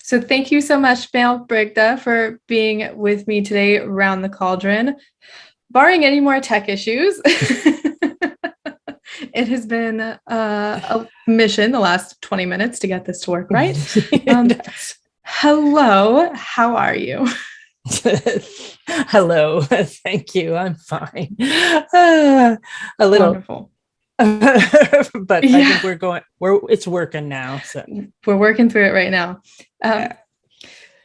So thank you so much, Mael Brigde, for being with me today around the cauldron. Barring any more tech issues, it has been a mission the last 20 minutes to get this to work right. Hello, how are you? Hello, thank you. I'm fine. A little Wonderful. but I think it's working now. So we're working through it right now.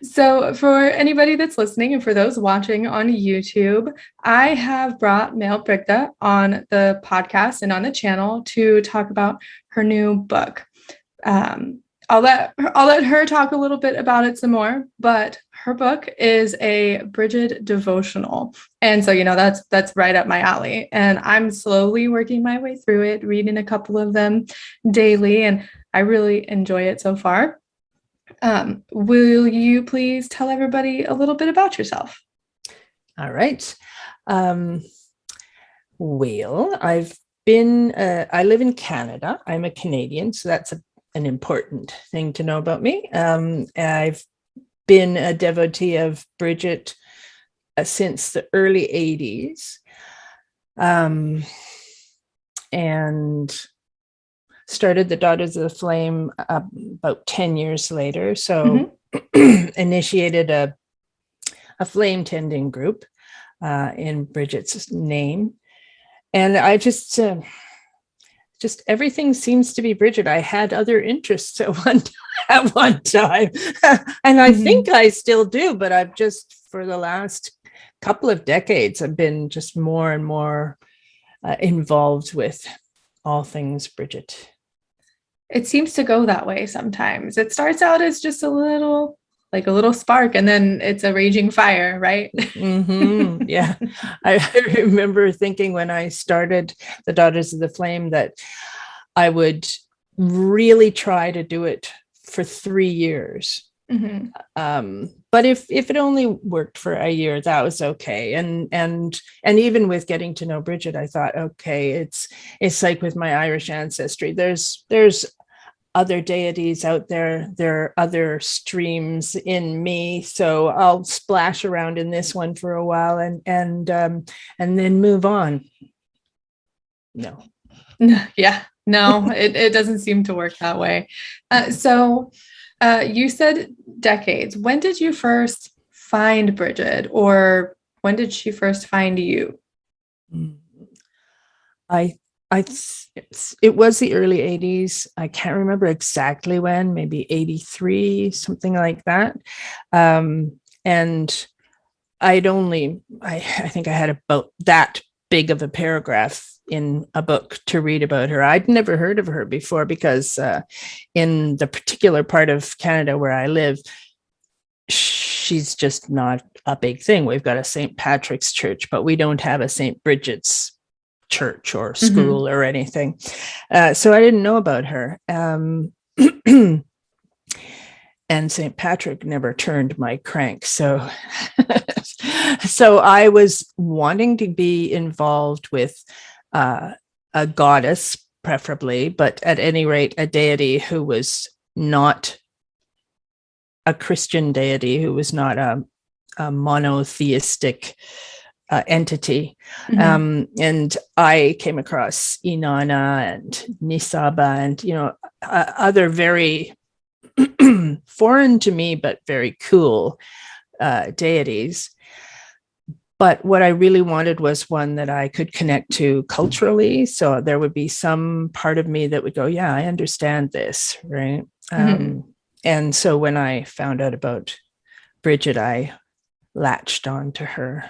So for anybody that's listening and for those watching on YouTube, I have brought Mael Brigde on the podcast and on the channel to talk about her new book. I'll let her talk a little bit about it some more, but her book is a Brighid devotional. And so, that's right up my alley. And I'm slowly working my way through it, reading a couple of them daily, and I really enjoy it so far. Will you please tell everybody a little bit about yourself? All right. Well, I live in Canada. I'm a Canadian, so that's an important thing to know about me. I've been a devotee of Brighid since the early 80s. And started the Daughters of the Flame about 10 years later. So initiated a flame tending group in Brigid's name. And I just everything seems to be Brighid. I had other interests at one time. And I think I still do, but I've just, for the last couple of decades, I've been just more and more involved with all things Brighid. It seems to go that way sometimes. It starts out as just a little spark, and then it's a raging fire, right? Yeah. I remember thinking when I started the Daughters of the Flame that I would really try to do it for 3 years. But if it only worked for a year, that was okay. And even with getting to know Brighid, I thought, okay, it's like with my Irish ancestry. There's other deities out there. There are other streams in me, so I'll splash around in this one for a while and then move on. No. Yeah, no, it doesn't seem to work that way. So you said decades. When did you first find Brighid, or when did she first find you? It was the early 80s. I can't remember exactly when, maybe 83, something like that. And I think I had about that big of a paragraph in a book to read about her. I'd never heard of her before because in the particular part of Canada where I live, she's just not a big thing. We've got a St. Patrick's Church, but we don't have a St. Brigid's church or school or anything. So I didn't know about her. And St. Patrick never turned my crank. So I was wanting to be involved with a goddess, preferably, but at any rate, a deity who was not a Christian deity, who was not a monotheistic entity. And I came across Inanna and Nisaba and, other very foreign to me, but very cool deities. But what I really wanted was one that I could connect to culturally. So there would be some part of me that would go, yeah, I understand this, right? And so when I found out about Brighid, I latched on to her.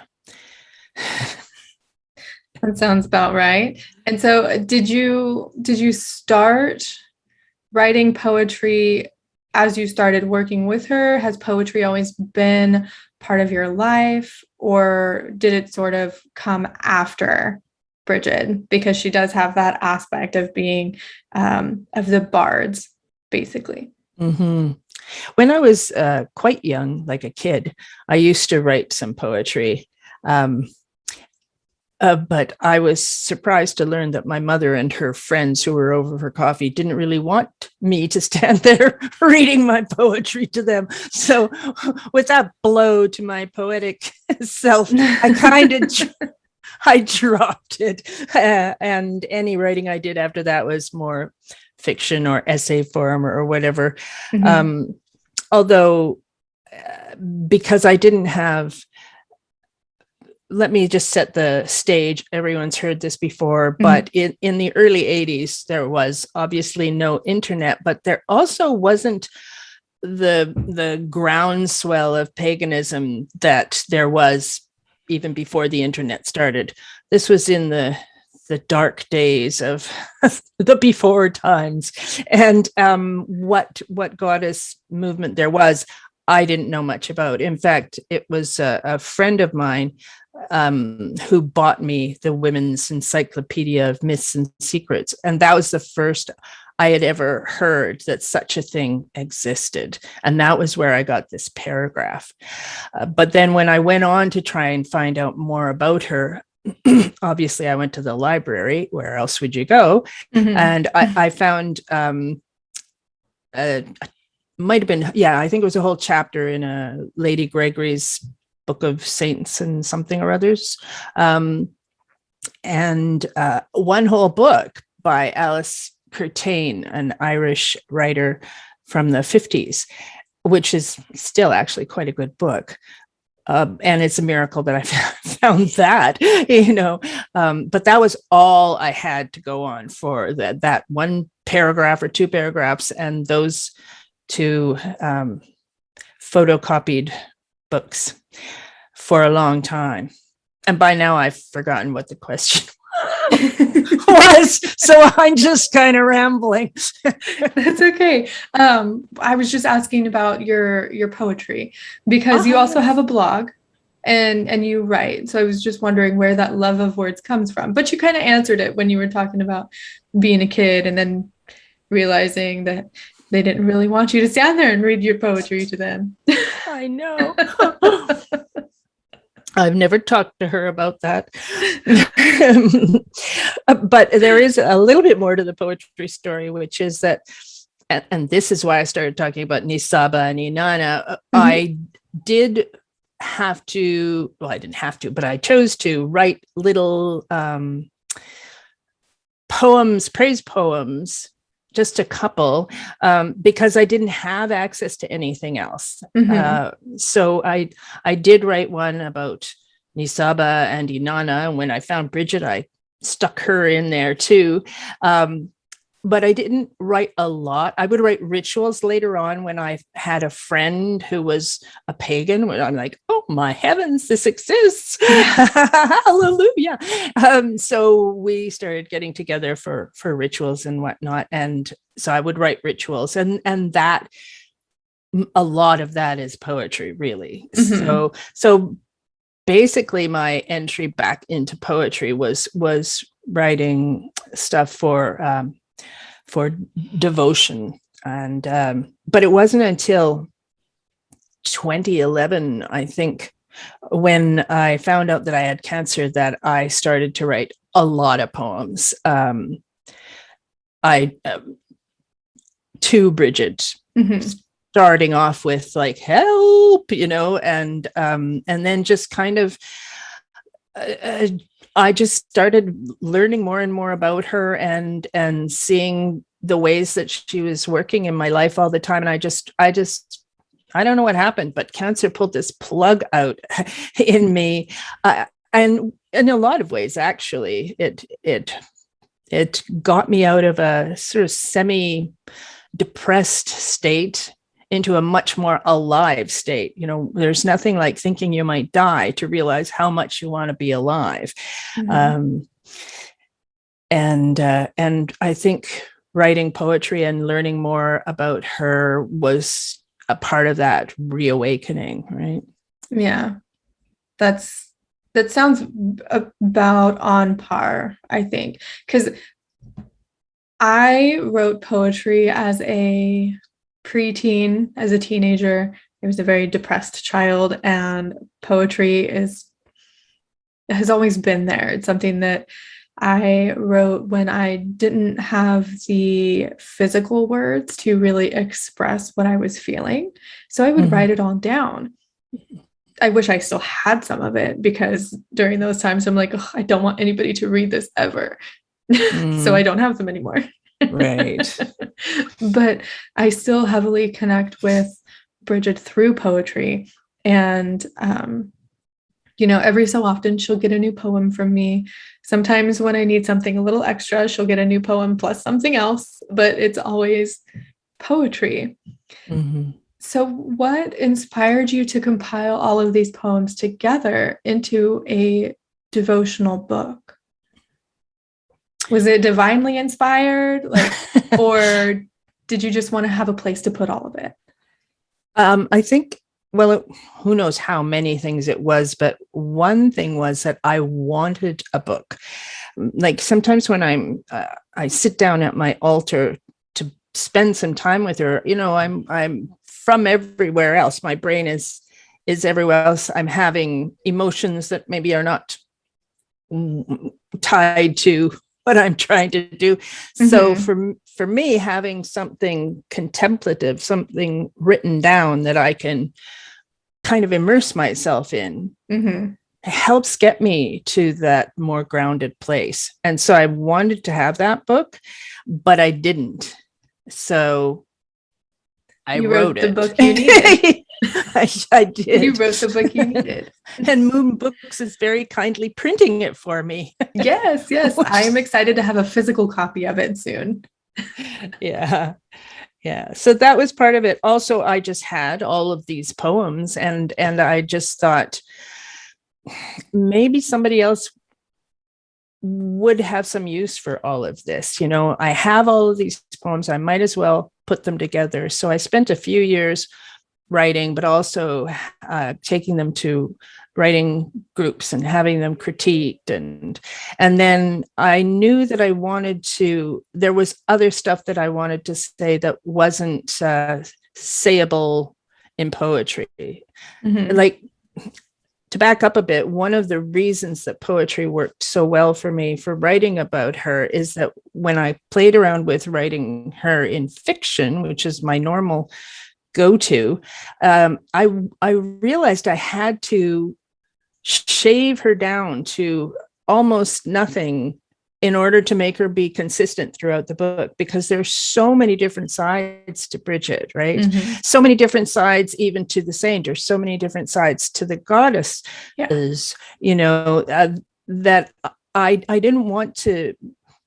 That sounds about right. And so did you start writing poetry as you started working with her? Has poetry always been part of your life, or did it sort of come after Brighid? Because she does have that aspect of being of the bards, basically. When I was quite young, like a kid, I used to write some poetry. But I was surprised to learn that my mother and her friends who were over for coffee didn't really want me to stand there reading my poetry to them. So with that blow to my poetic self, I dropped it. And any writing I did after that was more fiction or essay form or whatever. Mm-hmm. Although, because I didn't have, let me just set the stage. Everyone's heard this before, but in the early 80s, there was obviously no internet, but there also wasn't the groundswell of paganism that there was even before the internet started. This was in the dark days of the before times. And what goddess movement there was, I didn't know much about. In fact, it was a friend of mine who bought me the Women's Encyclopedia of Myths and Secrets. And that was the first I had ever heard that such a thing existed. And that was where I got this paragraph. But then when I went on to try and find out more about her, obviously I went to the library. Where else would you go? Mm-hmm. And I found might have been, I think it was a whole chapter in a Lady Gregory's Book of Saints and something or others. And one whole book by Alice Curtain, an Irish writer from the 50s, which is still actually quite a good book. And it's a miracle that I found that, but that was all I had to go on for that one paragraph or two paragraphs, and those two photocopied books for a long time. And by now I've forgotten what the question was, so I'm just kind of rambling. That's okay. I was just asking about your poetry, because you also have a blog and you write. So I was just wondering where that love of words comes from. But you kind of answered it when you were talking about being a kid and then realizing that they didn't really want you to stand there and read your poetry to them. I know. I've never talked to her about that. But there is a little bit more to the poetry story, which is that, and this is why I started talking about Nisaba and Inanna. I did have to, well, I didn't have to, but I chose to write little poems, praise poems, just a couple, because I didn't have access to anything else. So I did write one about Nisaba and Inanna, and when I found Brighid, I stuck her in there too. But I didn't write a lot. I would write rituals later on when I had a friend who was a pagan, where I'm like, oh my heavens, this exists. Hallelujah. So we started getting together for rituals and whatnot. And so I would write rituals, and that, a lot of that is poetry, really. So basically my entry back into poetry was writing stuff for devotion. And but it wasn't until 2011, I think, when I found out that I had cancer, that I started to write a lot of poems. To Brighid, starting off with like help, and then just kind of I just started learning more and more about her and seeing the ways that she was working in my life all the time. And I don't know what happened, but cancer pulled this plug out in me. And in a lot of ways, actually, it got me out of a sort of semi-depressed state into a much more alive state. There's nothing like thinking you might die to realize how much you want to be alive. And I think writing poetry and learning more about her was a part of that reawakening, right? Yeah, that sounds about on par, I think, because I wrote poetry as a preteen, as a teenager. I was a very depressed child, and poetry is has always been there. It's something that I wrote when I didn't have the physical words to really express what I was feeling. So I would write it all down. I wish I still had some of it, because during those times I'm like, oh, I don't want anybody to read this ever. So I don't have them anymore. Right. But I still heavily connect with Brigid through poetry. And, every so often she'll get a new poem from me. Sometimes when I need something a little extra, she'll get a new poem plus something else, but it's always poetry. So, what inspired you to compile all of these poems together into a devotional book? Was it divinely inspired, or did you just want to have a place to put all of it? I think, well, who knows how many things it was, but one thing was that I wanted a book. Like sometimes when I sit down at my altar to spend some time with her, I'm from everywhere else. My brain is everywhere else. I'm having emotions that maybe are not tied to what I'm trying to do. So for me, having something contemplative, something written down that I can kind of immerse myself in, helps get me to that more grounded place. And so I wanted to have that book, but I didn't. So I wrote the it. book you needed. I did. You wrote the book you needed. And Moon Books is very kindly printing it for me. Yes. I am excited to have a physical copy of it soon. Yeah. So that was part of it. Also, I just had all of these poems, and I just thought maybe somebody else would have some use for all of this. I have all of these poems. I might as well put them together. So I spent a few years writing, but also taking them to writing groups and having them critiqued. And then I knew that I wanted to, there was other stuff that I wanted to say that wasn't sayable in poetry. Like, to back up a bit, one of the reasons that poetry worked so well for me for writing about her is that when I played around with writing her in fiction, which is my normal go-to, I realized I had to shave her down to almost nothing in order to make her be consistent throughout the book, because there's so many different sides to Brigid, right? So many different sides even to the saint, or so many different sides to the goddess, that I didn't want to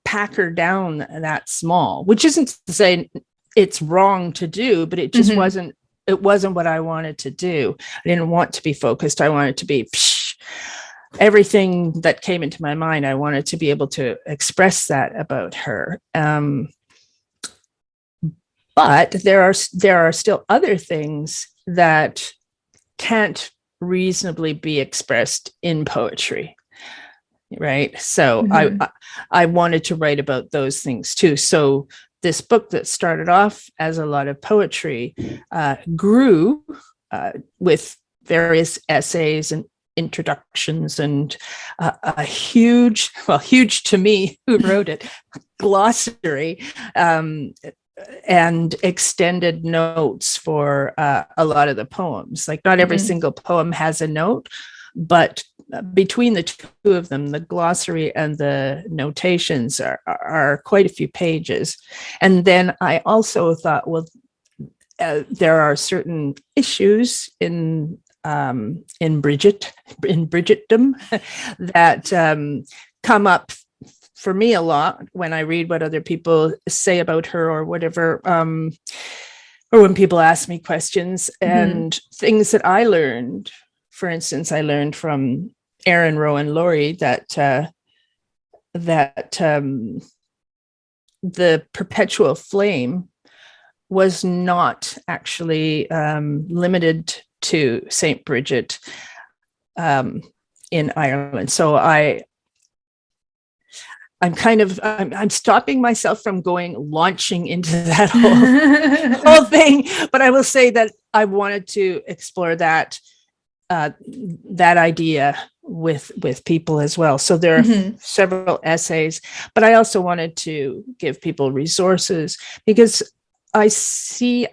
pack her down that small, which isn't to say it's wrong to do, but it just wasn't what I wanted to do. I didn't want to be focused. I wanted to be everything that came into my mind. I wanted to be able to express that about her. But there are still other things that can't reasonably be expressed in poetry, right? So I wanted to write about those things too. So this book that started off as a lot of poetry grew with various essays and introductions and a huge to me who wrote it, glossary, and extended notes for a lot of the poems. Like, not every single poem has a note, but between the two of them, the glossary and the notations are quite a few pages. And then I also thought, well, there are certain issues in Brigiddom that come up for me a lot when I read what other people say about her or whatever, or when people ask me questions and things that I learned. For instance, I learned from Erin Rowan Laurie that the perpetual flame was not actually limited to Saint Brigid in Ireland. So I'm stopping myself from launching into that whole thing. But I will say that I wanted to explore that idea with people as well. So there are several essays, but I also wanted to give people resources, because I see,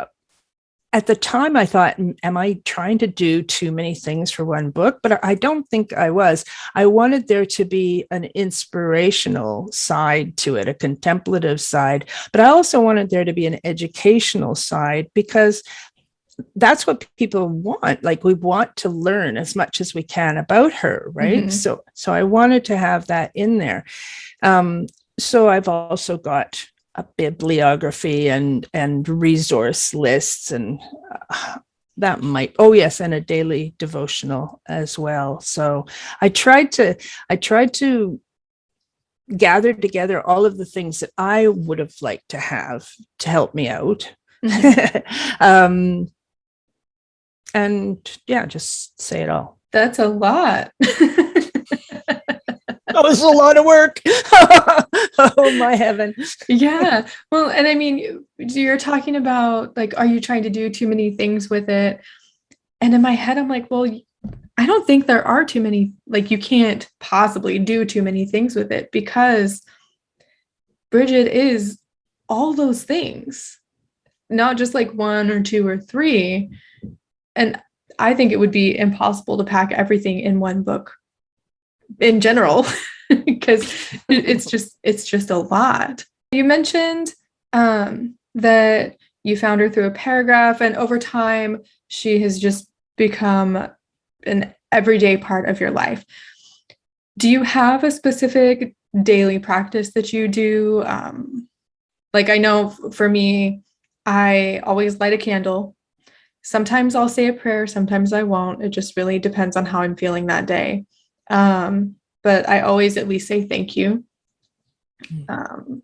at the time I thought, am I trying to do too many things for one book? But I don't think I was. I wanted there to be an inspirational side to it, a contemplative side, but I also wanted there to be an educational side, because that's what people want. Like, we want to learn as much as we can about her, right? So I wanted to have that in there. So I've also got a bibliography and resource lists, and that might, and a daily devotional as well. So I tried to gather together all of the things that I would have liked to have to help me out. And just say it all. That's a lot. That was a lot of work. Oh, my heaven. Yeah. Well, and I mean, you're talking about, like, are you trying to do too many things with it? And in my head, I'm like, well, I don't think there are too many, like, you can't possibly do too many things with it, because Brigid is all those things, not just like one or two or three. And I think it would be impossible to pack everything in one book in general, because it's just a lot. You mentioned that you found her through a paragraph, and over time she has just become an everyday part of your life. Do you have a specific daily practice that you do? Like, I know for me, I always light a candle. Sometimes I'll say a prayer, sometimes I won't. It just really depends on how I'm feeling that day. But I always at least say thank you. And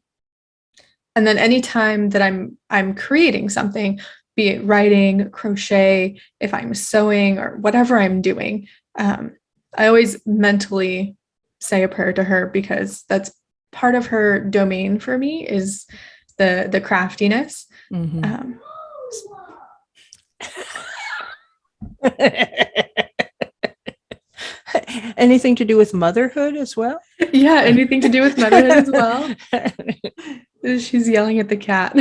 then anytime that I'm creating something, be it writing, crochet, if I'm sewing, or whatever I'm doing, I always mentally say a prayer to her, because that's part of her domain for me, is the craftiness. Anything to do with motherhood as well? Yeah, anything to do with motherhood as well. She's yelling at the cat.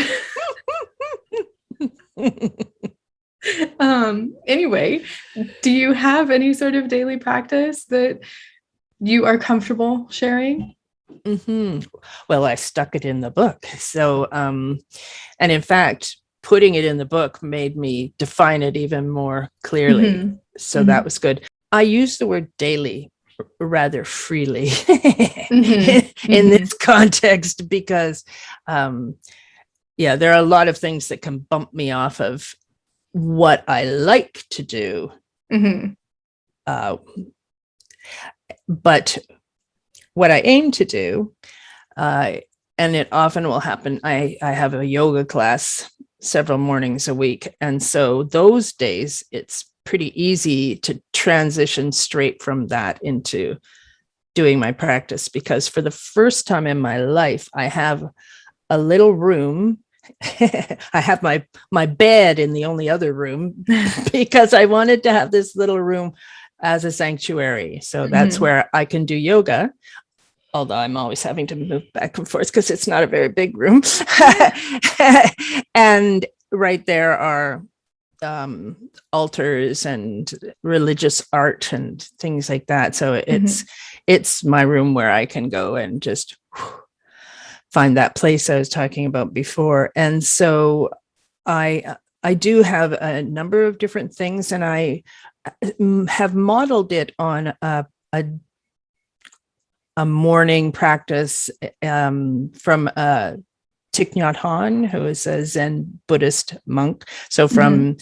Anyway, do you have any sort of daily practice that you are comfortable sharing? Well, I stuck it in the book. So, and in fact, putting it in the book made me define it even more clearly. So that was good. I use the word daily rather freely in this context, because, there are a lot of things that can bump me off of what I like to do. But what I aim to do, and it often will happen, I have a yoga class several mornings a week. And so those days, it's pretty easy to transition straight from that into doing my practice, because for the first time in my life, I have a little room. I have my bed in the only other room, because I wanted to have this little room as a sanctuary. So that's where I can do yoga, although I'm always having to move back and forth because it's not a very big room. And right there are altars and religious art and things like that. So it's my room where I can go and just find that place I was talking about before. And so I do have a number of different things, and I have modeled it on a morning practice from Thich Nhat Hanh, who is a Zen Buddhist monk. So from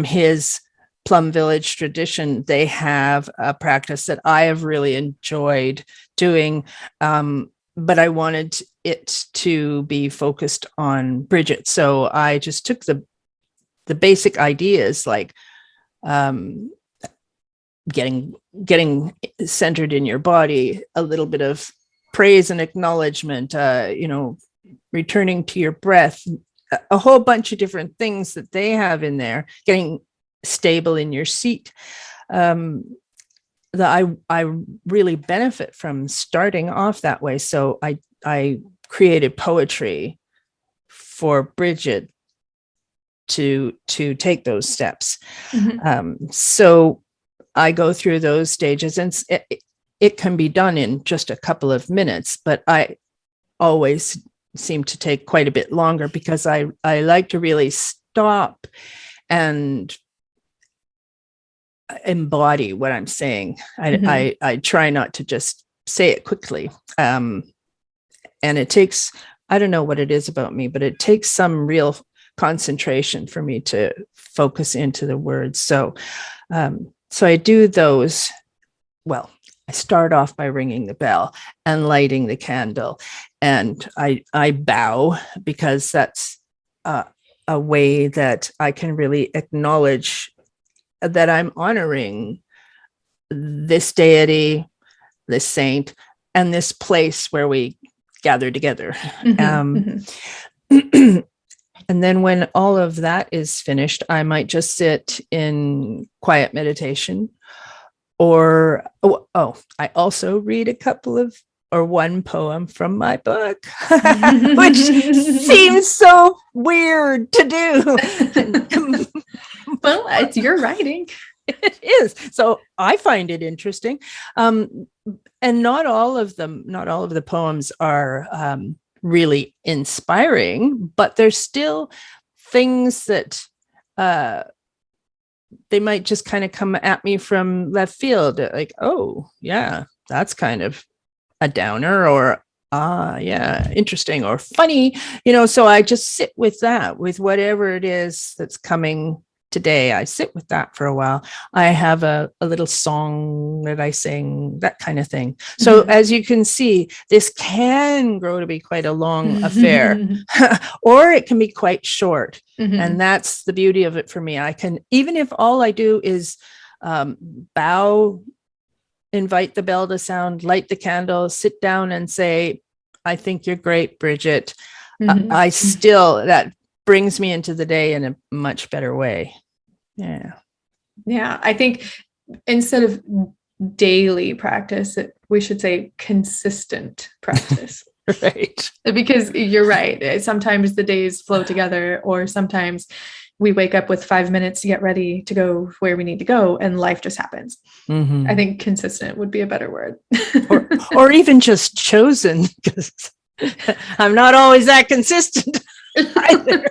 his Plum Village tradition, they have a practice that I have really enjoyed doing, but I wanted it to be focused on Brigid. So I just took the basic ideas, like getting centered in your body, a little bit of praise and acknowledgement, returning to your breath, a whole bunch of different things that they have in there, getting stable in your seat. I really benefit from starting off that way. So I created poetry for Brighid to take those steps. So I go through those stages, and it can be done in just a couple of minutes, but I always seem to take quite a bit longer because I like to really stop and embody what I'm saying. I try not to just say it quickly. And it takes, I don't know what it is about me, but it takes some real concentration for me to focus into the words. So I do those. Well, I start off by ringing the bell and lighting the candle, and I bow, because that's a way that I can really acknowledge that I'm honoring this deity, this saint, and this place where we gather together. And then when all of that is finished, I might just sit in quiet meditation, or I also read a couple of, or one poem from my book, which seems so weird to do. Well, it's your writing. It is. So I find it interesting. And not all of the poems are really inspiring, but there's still things that they might just kind of come at me from left field, like, oh yeah, that's kind of a downer, or yeah, interesting or funny, so I just sit with that, with whatever it is that's coming today. I sit with that for a while. I have a little song that I sing, that kind of thing. So as you can see, this can grow to be quite a long affair, or it can be quite short. And that's the beauty of it for me. I can, even if all I do is bow, invite the bell to sound, light the candle, sit down and say, I think you're great, Brigid. I still, that brings me into the day in a much better way. Yeah, I think instead of daily practice, we should say consistent practice. Right. Because you're right, sometimes the days flow together, or sometimes we wake up with 5 minutes to get ready to go where we need to go, and life just happens. I think consistent would be a better word. or even just chosen, because I'm not always that consistent either.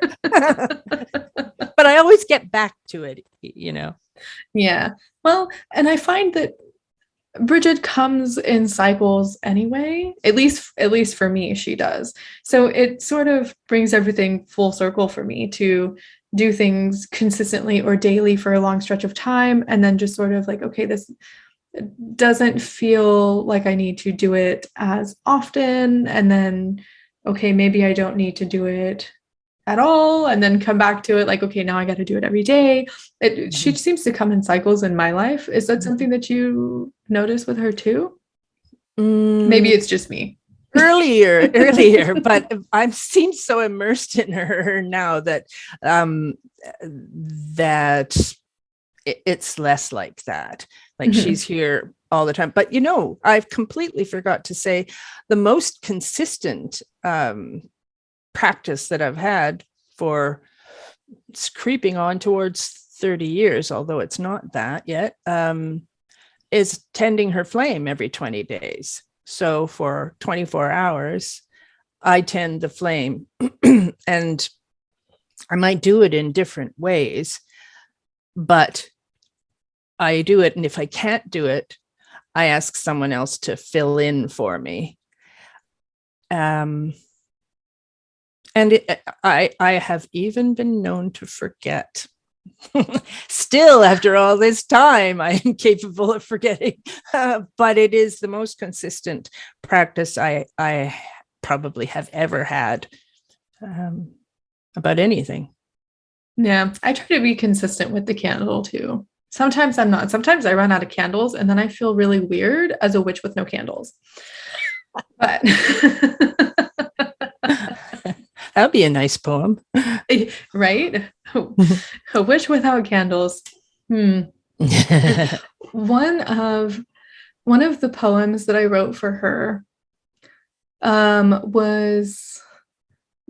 But I always get back to it, Yeah. Well, and I find that Brigid comes in cycles anyway. At least for me, she does. So it sort of brings everything full circle for me to do things consistently or daily for a long stretch of time, and then just sort of like, okay, this doesn't feel like I need to do it as often, and then okay, maybe I don't need to do it at all, and then come back to it like, okay, now I got to do it every day. She seems to come in cycles in my life. Is that something that you notice with her too? Maybe it's just me. Earlier, but I seem so immersed in her now that it's less like that. Like she's here all the time. But I've completely forgot to say the most consistent practice that I've had for, it's creeping on towards 30 years, although it's not that yet, is tending her flame every 20 days. So for 24 hours, I tend the flame, and I might do it in different ways, but I do it. And if I can't do it, I ask someone else to fill in for me. I have even been known to forget. Still, after all this time, I am capable of forgetting. But it is the most consistent practice I probably have ever had about anything. Yeah, I try to be consistent with the candle too. Sometimes I'm not. Sometimes I run out of candles, and then I feel really weird as a witch with no candles. But that'd be a nice poem, right? A witch without candles. One of one of the poems that I wrote for her was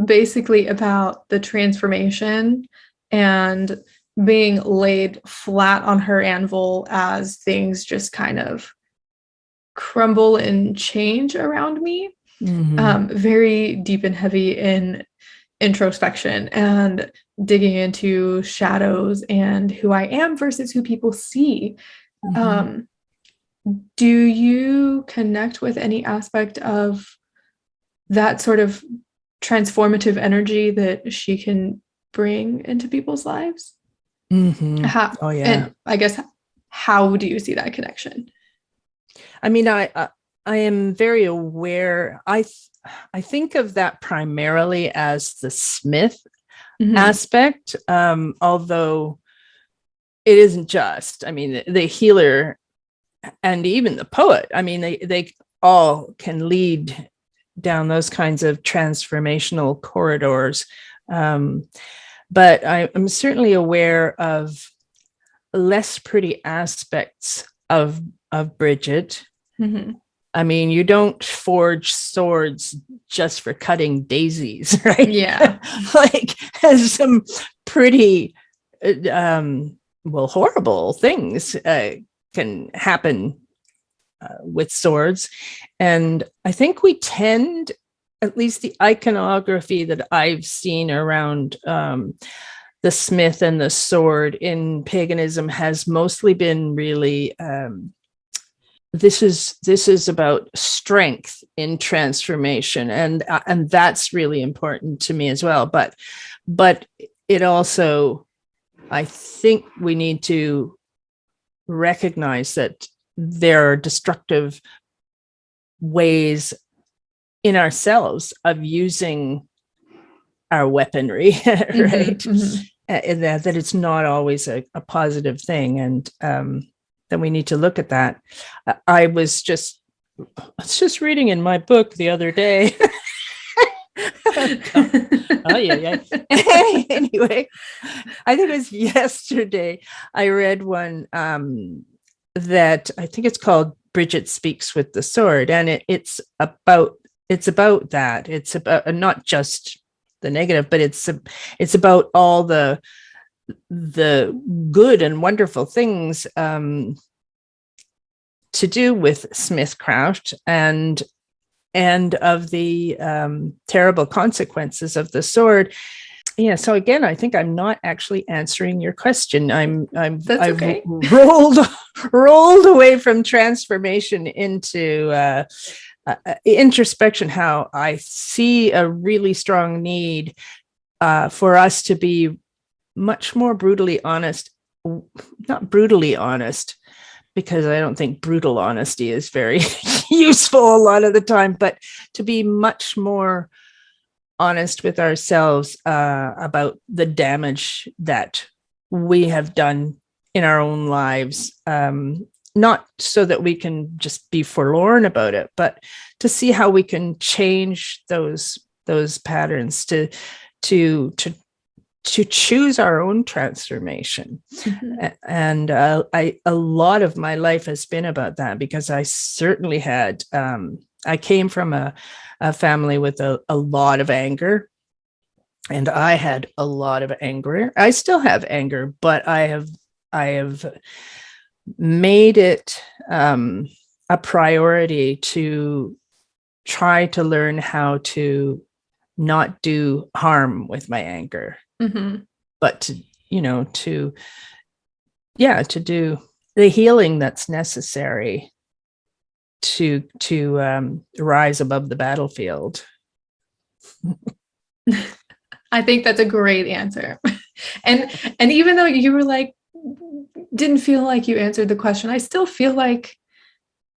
basically about the transformation and being laid flat on her anvil as things just kind of crumble and change around me. Very deep and heavy in introspection and digging into shadows and who I am versus who people see. Do you connect with any aspect of that sort of transformative energy that she can bring into people's lives? Oh yeah. And I guess, how do you see that connection? I mean, I am very aware. I think of that primarily as the Smith aspect, although it isn't just. I mean, the healer and even the poet. I mean, they all can lead down those kinds of transformational corridors. But I'm certainly aware of less pretty aspects of Brigid. I mean, you don't forge swords just for cutting daisies, right? Yeah. Like, has some pretty, horrible things can happen with swords. And I think we tend, at least the iconography that I've seen around the smith and the sword in paganism has mostly been really this is about strength in transformation, and that's really important to me as well. But it also, I think we need to recognize that there are destructive ways in ourselves of using our weaponry, right? And that it's not always a positive thing, and then we need to look at that. I was just reading in my book the other day. Oh yeah. Anyway, I think it was yesterday. I read one that I think it's called "Brigid Speaks with the Sword," and it's about that. It's about not just the negative, but it's about all the good and wonderful things to do with smithcraft and of the terrible consequences of the sword. Yeah. So again, I think I'm not actually answering your question. I've okay. rolled away from transformation into introspection. How I see a really strong need for us to be much more brutally honest, not brutally honest, because I don't think brutal honesty is very useful a lot of the time, but to be much more honest with ourselves about the damage that we have done in our own lives. Not so that we can just be forlorn about it, but to see how we can change those patterns to choose our own transformation. And a lot of my life has been about that, because I certainly had, I came from a family with a lot of anger, and I had a lot of anger. I still have anger, but I have made it a priority to try to learn how to not do harm with my anger, but to do the healing that's necessary to rise above the battlefield. I think that's a great answer. And even though you were like, didn't feel like you answered the question, I still feel like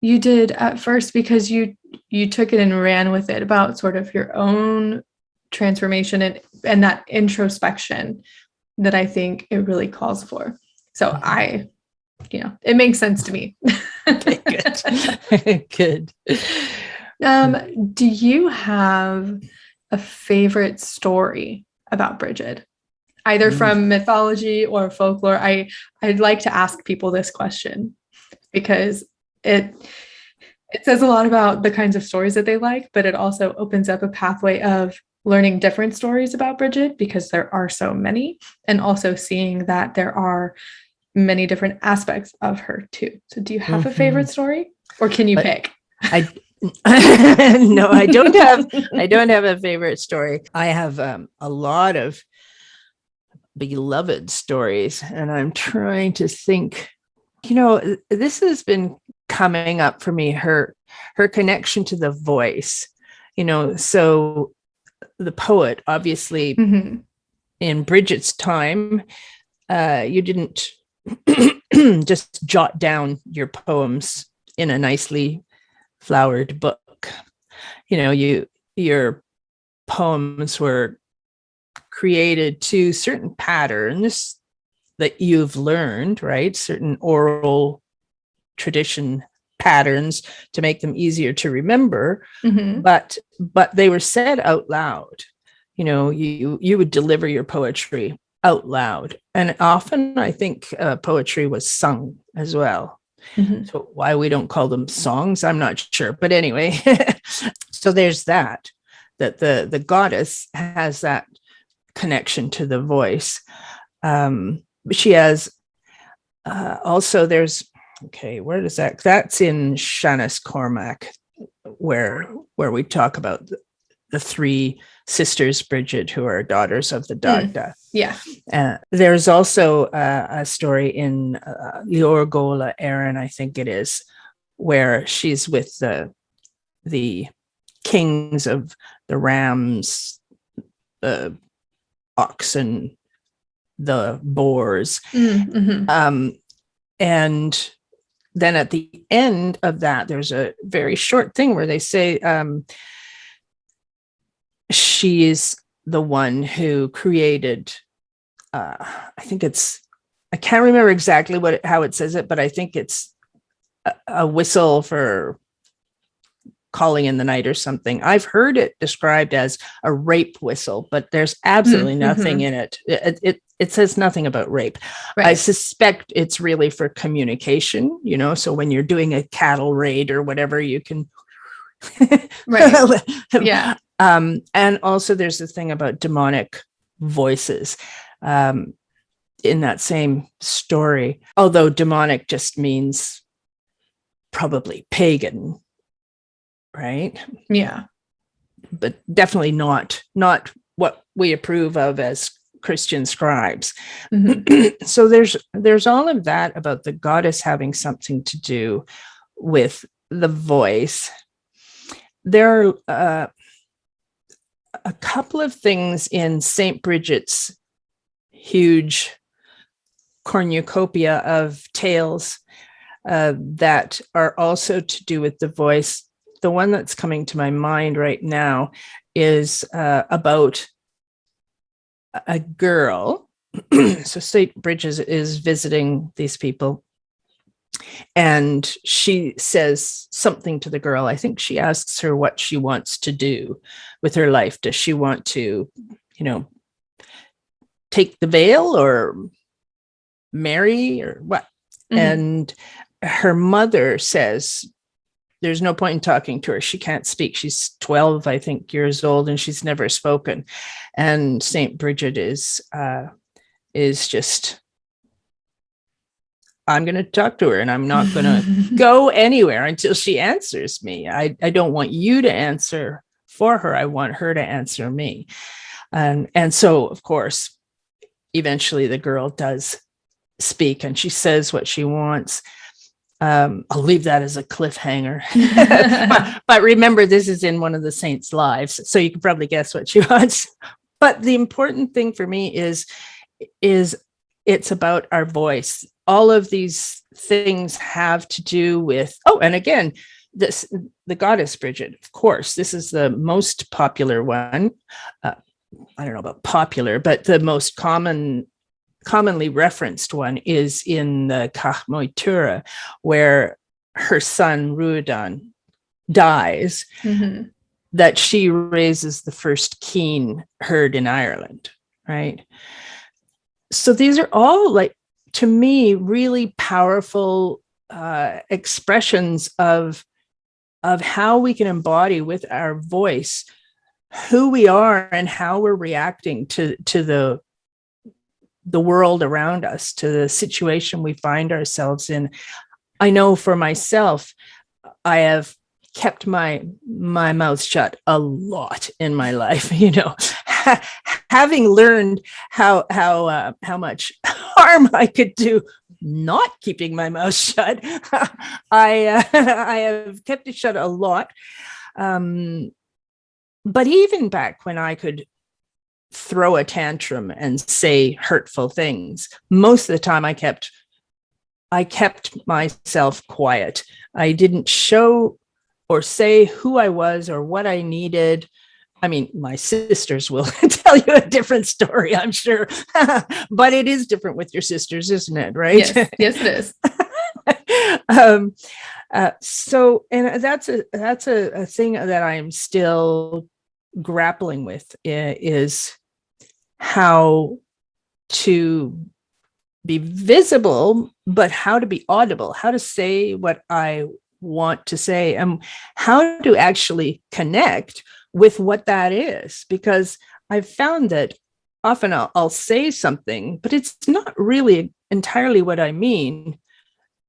you did at first, because you took it and ran with it about sort of your own transformation and that introspection that I think it really calls for. So it makes sense to me. Good. Good. Do you have a favorite story about Brigid, either from mythology or folklore? I'd like to ask people this question because it says a lot about the kinds of stories that they like, but it also opens up a pathway of learning different stories about Brigid because there are so many, and also seeing that there are many different aspects of her too. So do you have a favorite story, or can you pick? I no, I don't have a favorite story. I have a lot of beloved stories, and I'm trying to think. This has been coming up for me, her connection to the voice. So the poet, obviously, in Brigid's time, you didn't just jot down your poems in a nicely flowered book. Your poems were created to certain patterns that you've learned, right? Certain oral tradition patterns to make them easier to remember. But they were said out loud. You would deliver your poetry out loud, and often I think poetry was sung as well. So why we don't call them songs, I'm not sure, but anyway. So there's that the goddess has that connection to the voice. She has also, there's, okay, where does that's in Shannas Cormac, where we talk about the three sisters Brigid, who are daughters of the Dagda. There's also a story in Liorgola Erin, I think it is, where she's with the kings of the rams, the oxen, the boars. And then at the end of that, there's a very short thing where they say she is the one who created, I think I can't remember exactly how it says it, but I think it's a whistle for calling in the night or something. I've heard it described as a rape whistle, but there's absolutely nothing in it. It says nothing about rape. Right. I suspect it's really for communication, so when you're doing a cattle raid or whatever, you can. Right. Yeah. And also there's the thing about demonic voices in that same story, although demonic just means probably pagan, right? Yeah. But definitely not what we approve of as Christian scribes. So there's all of that about the goddess having something to do with the voice. There are a couple of things in St. Brigid's huge cornucopia of tales that are also to do with the voice. The one that's coming to my mind right now is about a girl. So St. Brigid is visiting these people, and she says something to the girl. I think she asks her what she wants to do with her life. Does she want to, take the veil or marry or what? And her mother says, there's no point in talking to her. She can't speak. She's 12, I think, years old, and she's never spoken. And St. Brigid is just, I'm going to talk to her, and I'm not going to go anywhere until she answers me. I don't want you to answer for her. I want her to answer me. And so, of course, eventually the girl does speak, and she says what she wants. I'll leave that as a cliffhanger. but remember, this is in one of the saints' lives, so you can probably guess what she wants. But the important thing for me is it's about our voice. All of these things have to do with, and again, the goddess Brigid, of course, this is the most popular one. I don't know about popular, but the most commonly referenced one is in the Cachmoitura, where her son Ruadan dies, that she raises the first keen herd in Ireland, right? So these are all, like, to me, really powerful expressions of how we can embody with our voice who we are and how we're reacting to the world around us, to the situation we find ourselves in. I know for myself, I have kept my mouth shut a lot in my life, having learned how much harm I could do not keeping my mouth shut. I have kept it shut a lot. But even back when I could throw a tantrum and say hurtful things, most of the time I kept myself quiet. I didn't show or say who I was or what I needed. I mean, my sisters will tell you a different story, I'm sure, but it is different with your sisters, isn't it? Right? Yes, it is. So, and that's a thing that I'm still grappling with, is how to be visible, but how to be audible, how to say what I want to say, and how to actually connect with what that is. Because I've found that often I'll say something, but it's not really entirely what I mean,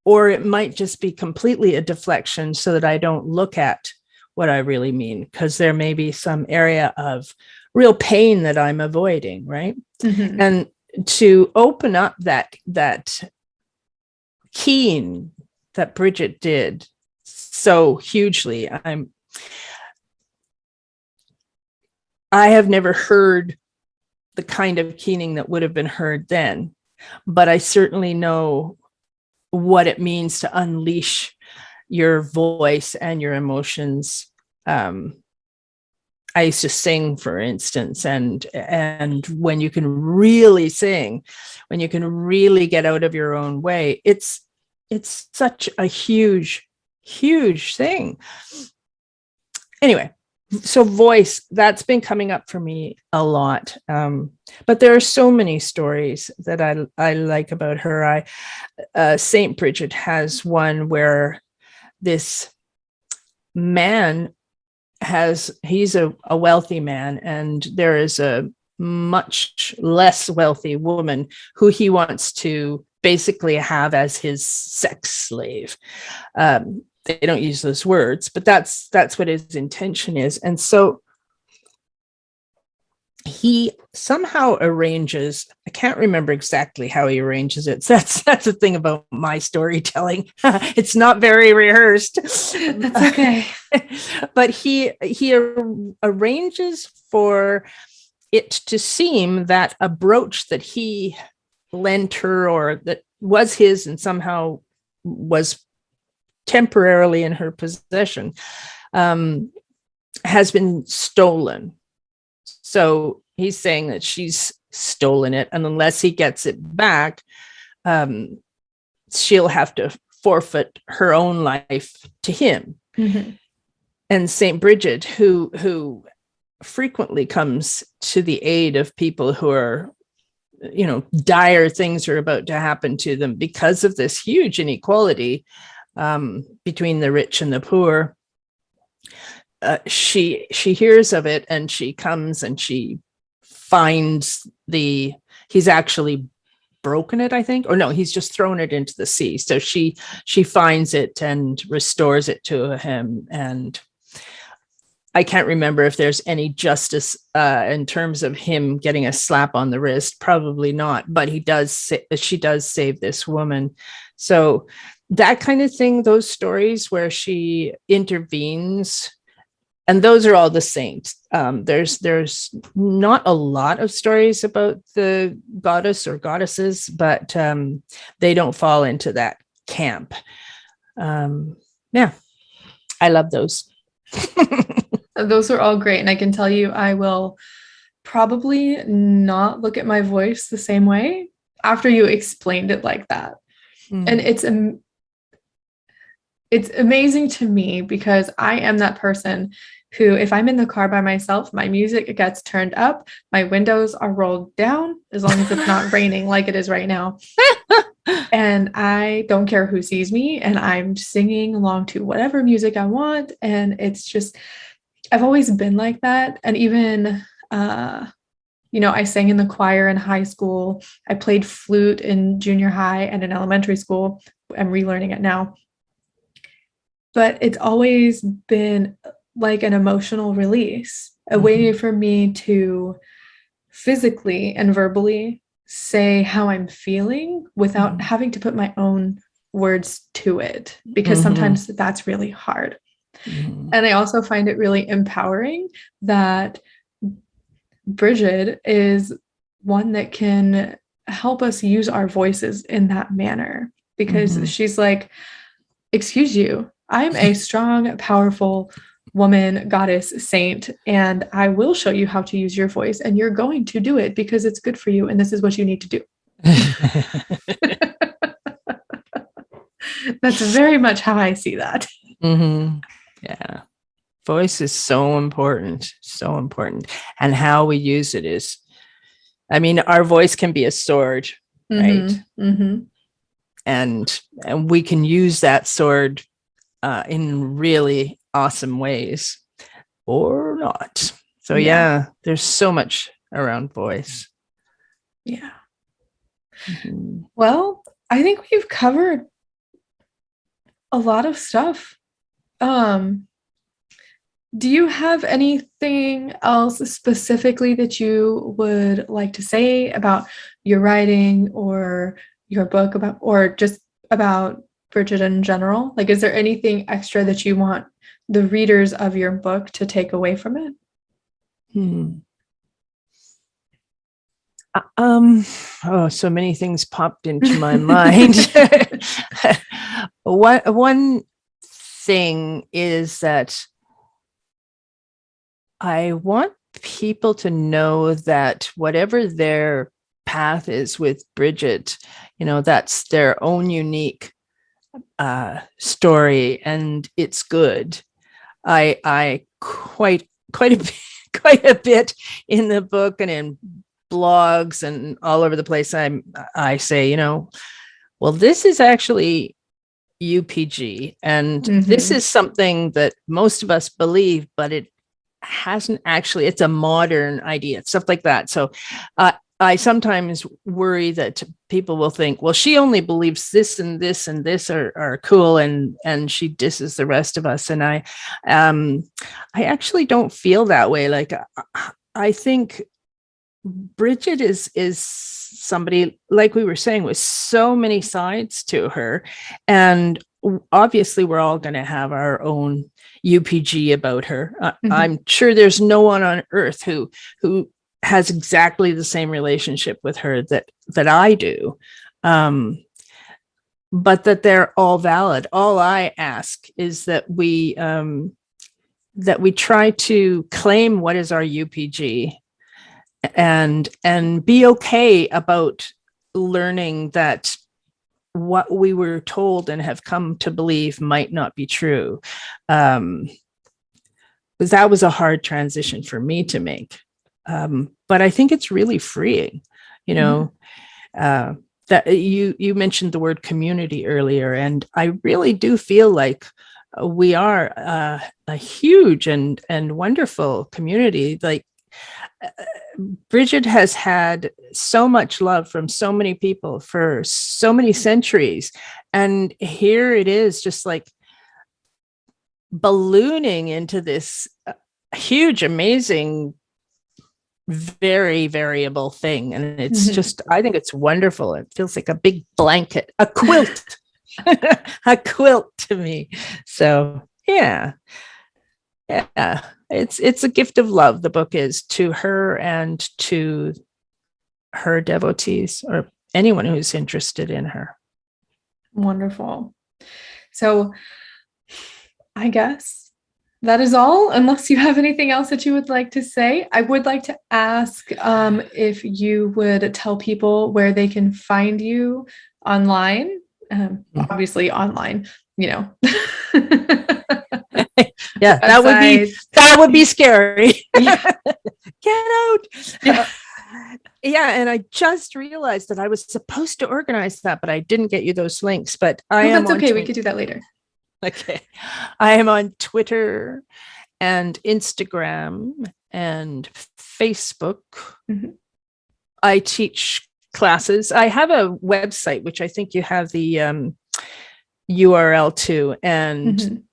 or it might just be completely a deflection so that I don't look at what I really mean, because there may be some area of real pain that I'm avoiding, right? Mm-hmm. And to open up that keen that Brigid did so hugely. I have never heard the kind of keening that would have been heard then, but I certainly know what it means to unleash your voice and your emotions. I used to sing, for instance, and when you can really sing, when you can really get out of your own way, it's such a huge thing. Anyway, so voice, that's been coming up for me a lot. But there are so many stories that I like about her. Saint Brigid has one where this man he's a wealthy man, and there is a much less wealthy woman who he wants to basically have as his sex slave. They don't use those words, but that's what his intention is. And so he somehow arranges, I can't remember exactly how he arranges it. That's the thing about my storytelling. It's not very rehearsed. That's okay. But he arranges for it to seem that a brooch that he lent her, or that was his and somehow was temporarily in her possession, has been stolen. So he's saying that she's stolen it, and unless he gets it back, she'll have to forfeit her own life to him. Mm-hmm. And Saint Brigid, who frequently comes to the aid of people who are, dire things are about to happen to them because of this huge inequality between the rich and the poor. She hears of it, and she comes and she finds he's actually broken it, I think, or no, he's just thrown it into the sea. So she finds it and restores it to him. And I can't remember if there's any justice in terms of him getting a slap on the wrist. Probably not, but she does save this woman. So that kind of thing, those stories where she intervenes, and those are all the saints. There's not a lot of stories about the goddess or goddesses, but they don't fall into that camp. Yeah, I love those. Those are all great. And I can tell you, I will probably not look at my voice the same way after you explained it like that. And it's amazing to me, because I am that person who, if I'm in the car by myself, my music gets turned up, my windows are rolled down, as long as it's not raining like it is right now. And I don't care who sees me, and I'm singing along to whatever music I want. And it's just, I've always been like that. And even, I sang in the choir in high school. I played flute in junior high and in elementary school. I'm relearning it now. But it's always been like an emotional release, a way for me to physically and verbally say how I'm feeling without having to put my own words to it, because sometimes that's really hard. And I also find it really empowering that Brigid is one that can help us use our voices in that manner, because she's like, excuse you, I'm a strong, powerful woman, goddess, saint, and I will show you how to use your voice, and you're going to do it because it's good for you, and this is what you need to do. That's very much how I see that. Yeah. Voice is so important, and how we use it is, I mean, our voice can be a sword, right? And we can use that sword in really awesome ways, or not. So yeah, there's so much around voice. Yeah. Well, I think we've covered a lot of stuff. Do you have anything else specifically that you would like to say about your writing or your book, about, or just about Brigid in general? Like, is there anything extra that you want the readers of your book to take away from it? So many things popped into my mind. One thing is that I want people to know that whatever their path is with Brigid, that's their own unique story, and it's good. I quite a bit in the book and in blogs and all over the place, I say, well, this is actually UPG, and this is something that most of us believe, but it hasn't actually, it's a modern idea, stuff like that. So I sometimes worry that people will think, well, she only believes this and this and this are cool, and she disses the rest of us. And I actually don't feel that way. Like, I think Brigid is somebody, like we were saying, with so many sides to her, and obviously we're all going to have our own UPG about her. I'm sure there's no one on earth who has exactly the same relationship with her that I do, but that they're all valid. All I ask is that we try to claim what is our UPG, and be okay about learning that what we were told and have come to believe might not be true. Because that was a hard transition for me to make. But I think it's really freeing, that you mentioned the word community earlier, and I really do feel like we are a huge and wonderful community. Like, Brigid has had so much love from so many people for so many centuries, and here it is, just like ballooning into this huge, amazing, very variable thing. And it's just, I think it's wonderful. It feels like a big blanket, a quilt, a quilt to me. So yeah, it's a gift of love. The book is, to her and to her devotees, or anyone who's interested in her. Wonderful. So I guess that is all, unless you have anything else that you would like to say. I would like to ask if you would tell people where they can find you online. Obviously online, Yeah, that would be scary. Get out. Yeah, and I just realized that I was supposed to organize that, but I didn't get you those links. But I am that's on okay. We could do that later. Okay. I am on Twitter and Instagram and Facebook. Mm-hmm. I teach classes. I have a website, which I think you have the URL to. And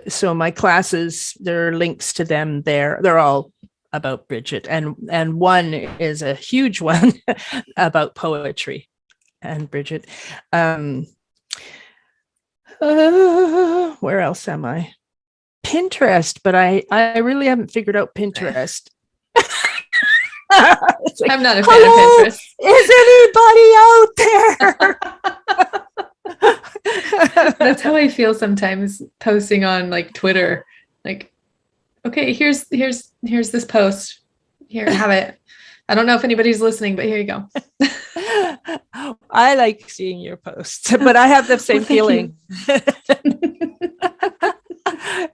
so my classes, there are links to them there. They're all about Brigid. And one is a huge one about poetry and Brigid. Where else am I? Pinterest, but I really haven't figured out Pinterest. Like, I'm not a fan of Pinterest. Is anybody out there? That's how I feel sometimes posting on like Twitter. Like, okay, here's this post. Here, have it. I don't know if anybody's listening, but here you go. I like seeing your posts, but I have the same feeling.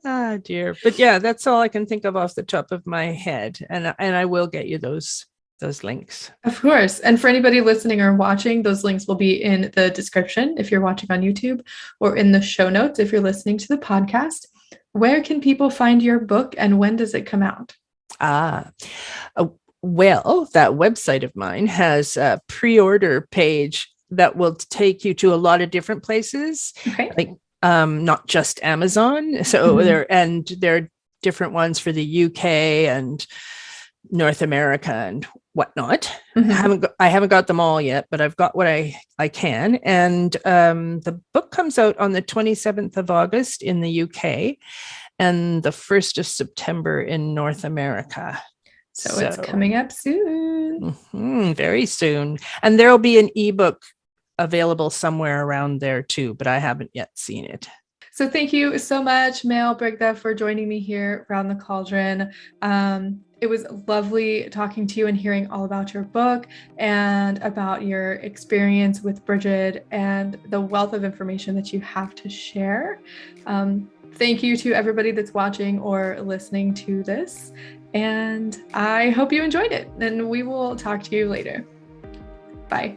Oh dear. But yeah, that's all I can think of off the top of my head. And I will get you those links. Of course. And for anybody listening or watching, those links will be in the description if you're watching on YouTube, or in the show notes if you're listening to the podcast. Where can people find your book and when does it come out? Well, that website of mine has a pre-order page that will take you to a lot of different places. Okay. Like not just Amazon. So there are different ones for the UK and North America and whatnot. I haven't got them all yet, but I've got what I can. And the book comes out on the 27th of August in the UK and the 1st of September in North America. So it's coming up soon. Very soon. And there'll be an ebook available somewhere around there too, but I haven't yet seen it. So thank you so much, Mael Brigde, for joining me here around the cauldron. It was lovely talking to you and hearing all about your book and about your experience with Brigid and the wealth of information that you have to share. Thank you to everybody that's watching or listening to this. And I hope you enjoyed it. And we will talk to you later. Bye.